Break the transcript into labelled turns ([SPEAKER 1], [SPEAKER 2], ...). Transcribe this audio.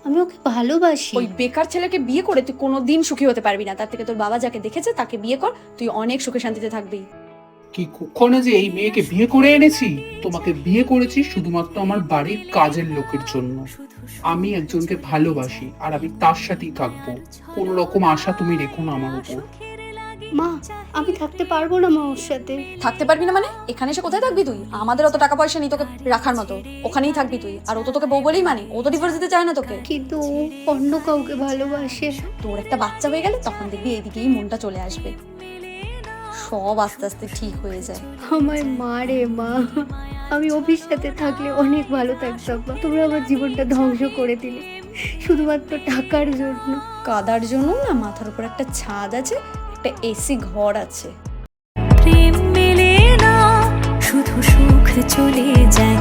[SPEAKER 1] আমি ওকে ভালোবাসি।
[SPEAKER 2] ওই বেকার ছেলেকে বিয়ে করে তুই কোনোদিন সুখী হতে পারবি না। তার থেকে তোর বাবা যাকে দেখেছে তাকে বিয়ে কর, তুই অনেক সুখে শান্তিতে থাকবি।
[SPEAKER 3] কি কুক্ষণে যে এই মেয়েকে বিয়ে করে এনেছি। তোমাকে বিয়ে করেছি শুধুমাত্র আমার বাড়ির কাজের লোকের জন্য। আমি একজনকে ভালোবাসি আর আমি তার সাথেই থাকবো। কোনো রকম আশা তুমি রেখো না আমার উপর।
[SPEAKER 1] মা, আমি থাকতে পারবো না মা ওর সাথে।
[SPEAKER 2] থাকতে পারবি না মানে? এখানে এসে কোথায় থাকবি তুই? আমাদের অত টাকা পয়সা নেই তোকে রাখার মতো। ওখানেই থাকবি তুই। আর ও তো তোকে বউ বলেই মানে, ও তো ডিভোর্স দিতে চায় না তোকে।
[SPEAKER 1] কিন্তু ও অন্য কাউকে ভালোবাসে।
[SPEAKER 2] তোর একটা বাচ্চা হয়ে গেলে তখন দেখবি এইদিকেই মনটা চলে আসবে, সব আস্তে আস্তে ঠিক হয়ে যায়।
[SPEAKER 1] আমায় মারে মা। আমি অভির সাথে থাকলে অনেক ভালো থাকতাম মা। তোমরা আমার জীবনটা ধ্বংস করে দিলে শুধুমাত্র টাকার জন্য।
[SPEAKER 2] কাদার জন্য না মাথার উপর একটা ছাদ আছে, একটা এসি ঘর আছে।
[SPEAKER 4] প্রেম মেলে না, শুধু সুখ চলে যায়।